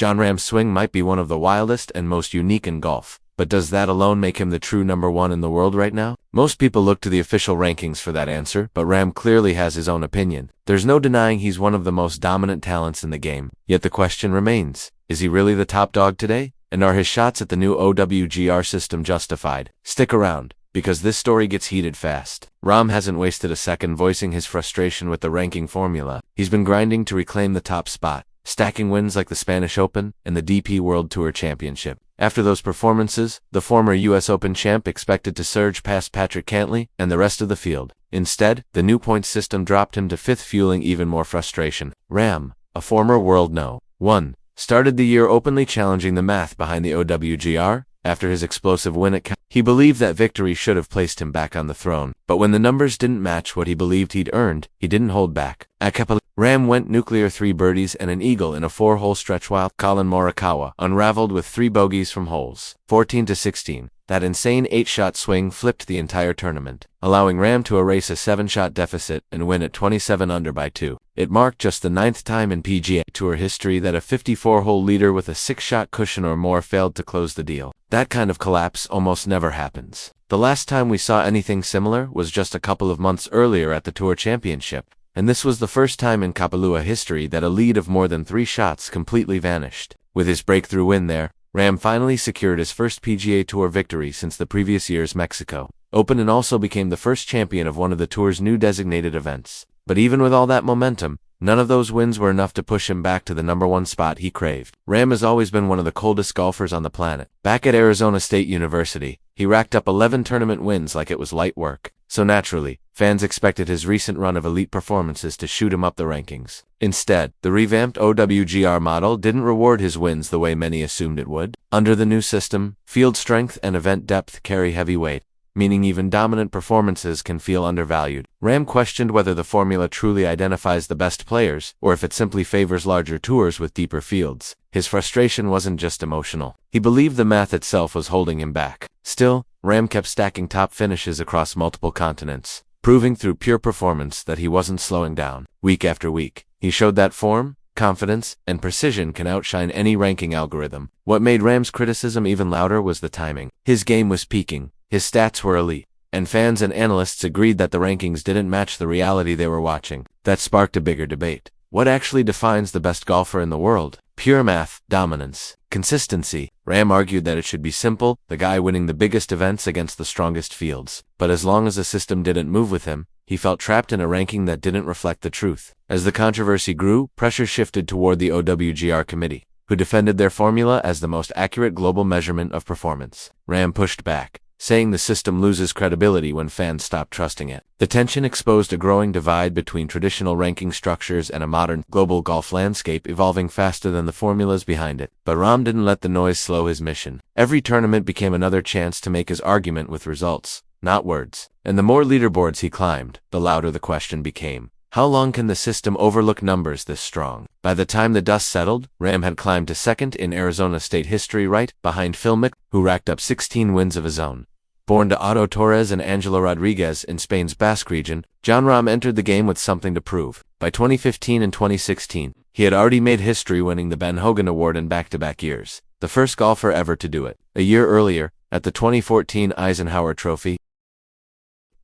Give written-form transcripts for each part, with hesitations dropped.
Jon Rahm's swing might be one of the wildest and most unique in golf, but does that alone make him the true number one in the world right now? Most people look to the official rankings for that answer, but Rahm clearly has his own opinion. There's no denying he's one of the most dominant talents in the game. Yet the question remains, is he really the top dog today? And are his shots at the new OWGR system justified? Stick around, because this story gets heated fast. Rahm hasn't wasted a second voicing his frustration with the ranking formula. He's been grinding to reclaim the top spot, stacking wins like the Spanish Open and the DP World Tour Championship. After those performances, the former US Open champ expected to surge past Patrick Cantlay and the rest of the field. Instead, the new points system dropped him to fifth, fueling even more frustration. Rahm, a former world No. 1, started the year openly challenging the math behind the OWGR. After his explosive win at he believed that victory should have placed him back on the throne, but when the numbers didn't match what he believed he'd earned, he didn't hold back. At Rahm went nuclear 3 birdies and an eagle in a 4-hole stretch while Colin Morikawa unraveled with 3 bogeys from holes 14 to 16. That insane 8-shot swing flipped the entire tournament, allowing Rahm to erase a 7-shot deficit and win at 27 under by 2. It marked just the 9th time in PGA Tour history that a 54-hole leader with a 6-shot cushion or more failed to close the deal. That kind of collapse almost never happens. The last time we saw anything similar was just a couple of months earlier at the Tour Championship, and this was the first time in Kapalua history that a lead of more than 3 shots completely vanished. With his breakthrough win there, Rahm finally secured his first PGA Tour victory since the previous year's Mexico Open and also became the first champion of one of the Tour's new designated events. But even with all that momentum, none of those wins were enough to push him back to the number 1 spot he craved. Rahm has always been one of the coldest golfers on the planet. Back at Arizona State University, he racked up 11 tournament wins like it was light work. So naturally, fans expected his recent run of elite performances to shoot him up the rankings. Instead, the revamped OWGR model didn't reward his wins the way many assumed it would. Under the new system, field strength and event depth carry heavy weight, meaning even dominant performances can feel undervalued. Rahm questioned whether the formula truly identifies the best players, or if it simply favors larger tours with deeper fields. His frustration wasn't just emotional. He believed the math itself was holding him back. Still, Rahm kept stacking top finishes across multiple continents, proving through pure performance that he wasn't slowing down. Week after week, he showed that form, confidence, and precision can outshine any ranking algorithm. What made Rahm's criticism even louder was the timing. His game was peaking, his stats were elite, and fans and analysts agreed that the rankings didn't match the reality they were watching. That sparked a bigger debate. What actually defines the best golfer in the world? Pure math, dominance, consistency. Rahm argued that it should be simple, the guy winning the biggest events against the strongest fields. But as long as the system didn't move with him, he felt trapped in a ranking that didn't reflect the truth. As the controversy grew, pressure shifted toward the OWGR committee, who defended their formula as the most accurate global measurement of performance. Rahm pushed back, saying the system loses credibility when fans stop trusting it. The tension exposed a growing divide between traditional ranking structures and a modern, global golf landscape evolving faster than the formulas behind it. But Rahm didn't let the noise slow his mission. Every tournament became another chance to make his argument with results, not words. And the more leaderboards he climbed, the louder the question became. How long can the system overlook numbers this strong? By the time the dust settled, Rahm had climbed to second in Arizona State history, right behind Phil Mickelson, who racked up 16 wins of his own. Born to Otto Torres and Angelo Rodriguez in Spain's Basque region, Jon Rahm entered the game with something to prove. By 2015 and 2016, he had already made history winning the Ben Hogan Award in back-to-back years, the first golfer ever to do it. A year earlier, at the 2014 Eisenhower Trophy,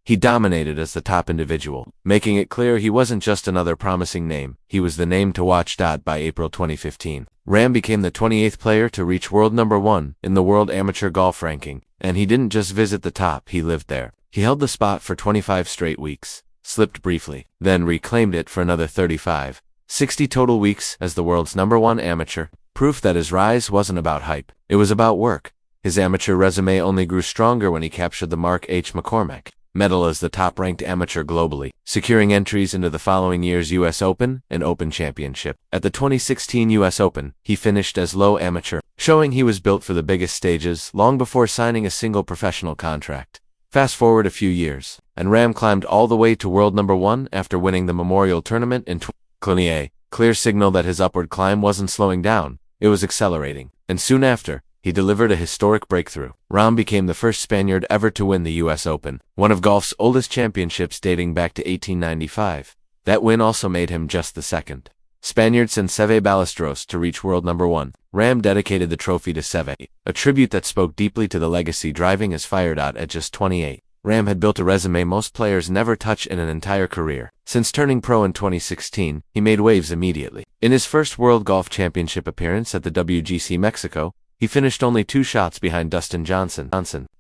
he dominated as the top individual, making it clear he wasn't just another promising name, he was the name to watch. By April 2015, Rahm became the 28th player to reach world number 1 in the World Amateur Golf Ranking, and he didn't just visit the top, he lived there. He held the spot for 25 straight weeks, slipped briefly, then reclaimed it for another 35, 60 total weeks as the world's number 1 amateur, proof that his rise wasn't about hype, it was about work. His amateur resume only grew stronger when he captured the Mark H. McCormack medal as the top-ranked amateur globally, securing entries into the following year's US Open and Open Championship. At the 2016 US Open, he finished as low amateur, showing he was built for the biggest stages long before signing a single professional contract. Fast forward a few years, and Rahm climbed all the way to world number 1 after winning the Memorial Tournament in 2020. Clear signal that his upward climb wasn't slowing down, it was accelerating. And soon after, he delivered a historic breakthrough. Rahm became the first Spaniard ever to win the US Open, one of golf's oldest championships dating back to 1895. That win also made him just the second Spaniard since Seve Ballesteros to reach world number 1. Rahm dedicated the trophy to Seve, a tribute that spoke deeply to the legacy driving his fire. At just 28, Rahm had built a resume most players never touch in an entire career. Since turning pro in 2016, he made waves immediately. In his first World Golf Championship appearance at the WGC Mexico, he finished only 2 shots behind Dustin Johnson.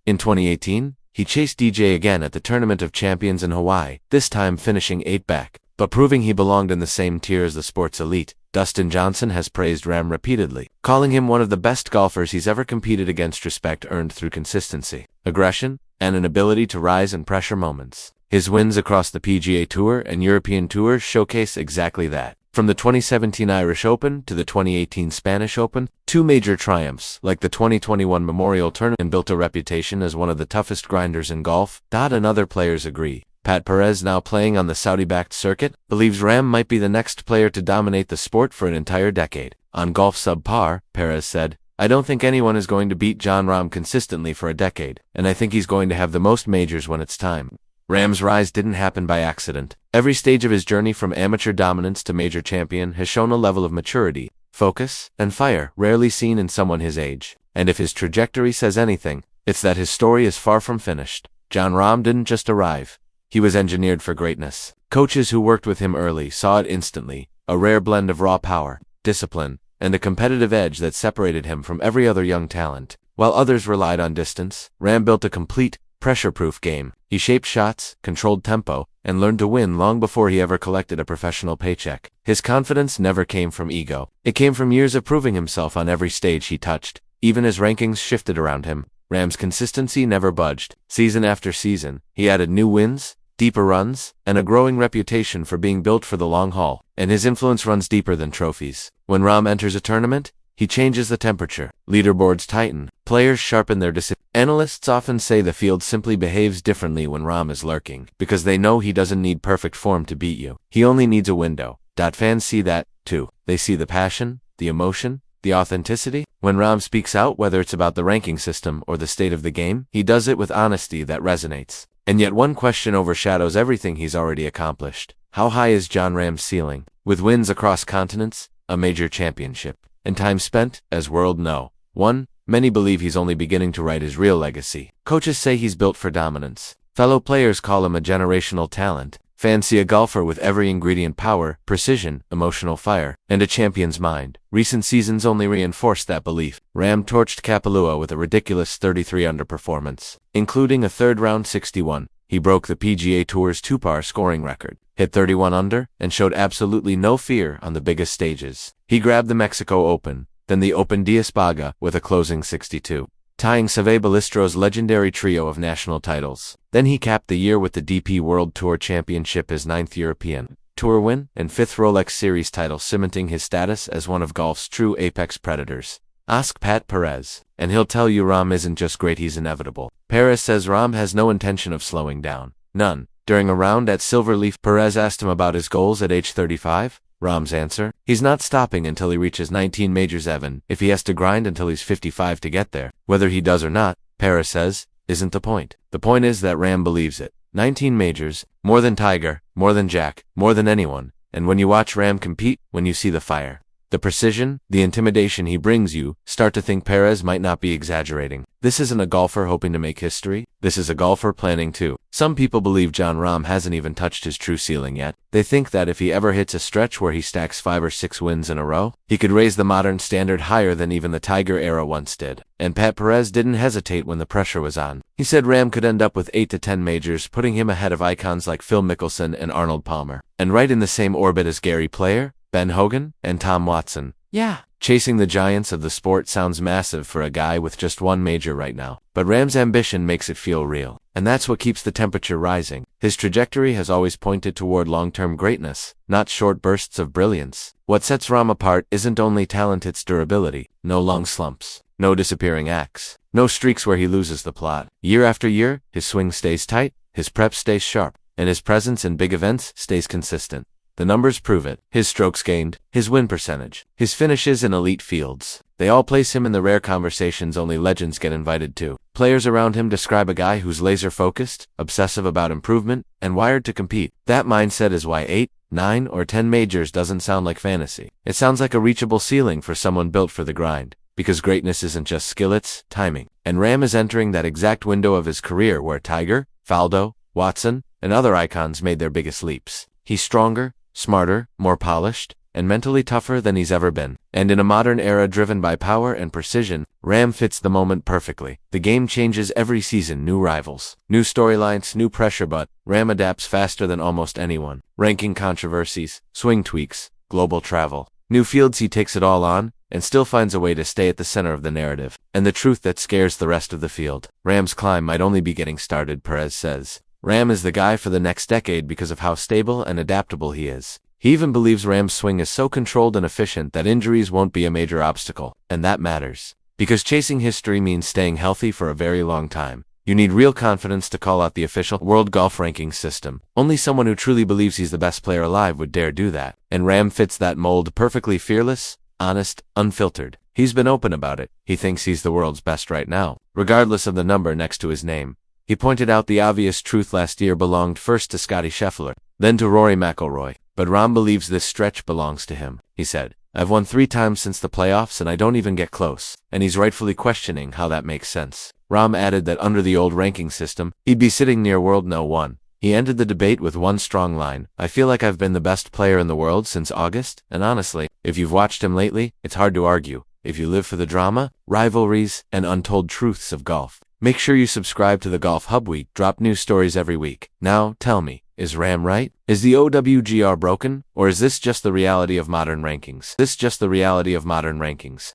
In 2018, he chased DJ again at the Tournament of Champions in Hawaii, this time finishing 8 back. But proving he belonged in the same tier as the sport's elite, Dustin Johnson has praised Rahm repeatedly, calling him one of the best golfers he's ever competed against. Respect earned through consistency, aggression, and an ability to rise in pressure moments. His wins across the PGA Tour and European Tours showcase exactly that. From the 2017 Irish Open to the 2018 Spanish Open, 2 major triumphs, like the 2021 Memorial Tournament, and built a reputation as one of the toughest grinders in golf. And other players agree. Pat Perez, now playing on the Saudi-backed circuit, believes Rahm might be the next player to dominate the sport for an entire decade. On Golf Subpar, Perez said, "I don't think anyone is going to beat Jon Rahm consistently for a decade, and I think he's going to have the most majors when it's time." Rahm's rise didn't happen by accident. Every stage of his journey from amateur dominance to major champion has shown a level of maturity, focus, and fire rarely seen in someone his age. And if his trajectory says anything, it's that his story is far from finished. Jon Rahm didn't just arrive. He was engineered for greatness. Coaches who worked with him early saw it instantly, a rare blend of raw power, discipline, and a competitive edge that separated him from every other young talent. While others relied on distance, Rahm built a complete, pressure-proof game. He shaped shots, controlled tempo, and learned to win long before he ever collected a professional paycheck. His confidence never came from ego. It came from years of proving himself on every stage he touched. Even as rankings shifted around him, Rahm's consistency never budged. Season after season, he added new wins, deeper runs, and a growing reputation for being built for the long haul. And his influence runs deeper than trophies. When Rahm enters a tournament, he changes the temperature. Leaderboards tighten. Players sharpen their decisions. Analysts often say the field simply behaves differently when Rahm is lurking, because they know he doesn't need perfect form to beat you. He only needs a window. Fans see that, too. They see the passion, the emotion, the authenticity. When Rahm speaks out, whether it's about the ranking system or the state of the game, he does it with honesty that resonates. And yet one question overshadows everything he's already accomplished. How high is Jon Rahm's ceiling? With wins across continents, a major championship, and time spent as world know. 1. Many believe he's only beginning to write his real legacy. Coaches say he's built for dominance. Fellow players call him a generational talent. Fans see a golfer with every ingredient: power, precision, emotional fire, and a champion's mind. Recent seasons only reinforce that belief. Rahm torched Kapalua with a ridiculous 33-under performance, including a third-round 61. He broke the PGA Tour's 2-par scoring record, hit 31 under, and showed absolutely no fear on the biggest stages. He grabbed the Mexico Open, then the Open d'Espaga with a closing 62, tying Seve Ballestro's legendary trio of national titles. Then he capped the year with the DP World Tour Championship, his 9th European Tour win, and 5th Rolex Series title, cementing his status as one of golf's true apex predators. Ask Pat Perez, and he'll tell you Rahm isn't just great, he's inevitable. Perez says Rahm has no intention of slowing down. None. During a round at Silverleaf, Perez asked him about his goals at age 35. Rahm's answer: he's not stopping until he reaches 19 majors, Evan. If he has to grind until he's 55 to get there, whether he does or not, Perez says, isn't the point. The point is that Rahm believes it. 19 majors, more than Tiger, more than Jack, more than anyone. And when you watch Rahm compete, when you see the fire, the precision, the intimidation he brings, you start to think Perez might not be exaggerating. This isn't a golfer hoping to make history. This is a golfer planning to. Some people believe Jon Rahm hasn't even touched his true ceiling yet. They think that if he ever hits a stretch where he stacks 5 or 6 wins in a row, he could raise the modern standard higher than even the Tiger era once did. And Pat Perez didn't hesitate when the pressure was on. He said Rahm could end up with 8 to 10 majors, putting him ahead of icons like Phil Mickelson and Arnold Palmer, and right in the same orbit as Gary Player, Ben Hogan, and Tom Watson. Yeah, chasing the giants of the sport sounds massive for a guy with just 1 major right now. But Rahm's ambition makes it feel real. And that's what keeps the temperature rising. His trajectory has always pointed toward long-term greatness, not short bursts of brilliance. What sets Rahm apart isn't only talent, it's durability. No long slumps. No disappearing acts. No streaks where he loses the plot. Year after year, his swing stays tight, his prep stays sharp, and his presence in big events stays consistent. The numbers prove it. His strokes gained, his win percentage, his finishes in elite fields. They all place him in the rare conversations only legends get invited to. Players around him describe a guy who's laser-focused, obsessive about improvement, and wired to compete. That mindset is why 8 9 or 10 majors doesn't sound like fantasy. It sounds like a reachable ceiling for someone built for the grind. Because greatness isn't just skill, it's timing. And Rahm is entering that exact window of his career where Tiger, Faldo, Watson, and other icons made their biggest leaps. He's stronger, smarter, more polished, and mentally tougher than he's ever been. And in a modern era driven by power and precision, Rahm fits the moment perfectly. The game changes every season, new rivals, new storylines, new pressure, but Rahm adapts faster than almost anyone. Ranking controversies, swing tweaks, global travel, new fields, he takes it all on and still finds a way to stay at the center of the narrative. And the truth that scares the rest of the field. Rahm's climb might only be getting started, Perez says. Rahm is the guy for the next decade because of how stable and adaptable he is. He even believes Rahm's swing is so controlled and efficient that injuries won't be a major obstacle, and that matters. Because chasing history means staying healthy for a very long time. You need real confidence to call out the official World Golf Ranking System. Only someone who truly believes he's the best player alive would dare do that. And Rahm fits that mold perfectly. Fearless, honest, unfiltered. He's been open about it. He thinks he's the world's best right now, regardless of the number next to his name. He pointed out the obvious truth: last year belonged first to Scottie Scheffler, then to Rory McIlroy. But Rahm believes this stretch belongs to him. He said, "I've won 3 times since the playoffs and I don't even get close." And he's rightfully questioning how that makes sense. Rahm added that under the old ranking system, he'd be sitting near world no. 1. He ended the debate with one strong line: "I feel like I've been the best player in the world since August, and honestly, if you've watched him lately, it's hard to argue. If you live for the drama, rivalries, and untold truths of golf." Make sure you subscribe to the Golf Hub. We drop new stories every week. Now, tell me, is Rahm right? Is the OWGR broken? Or is this just the reality of modern rankings?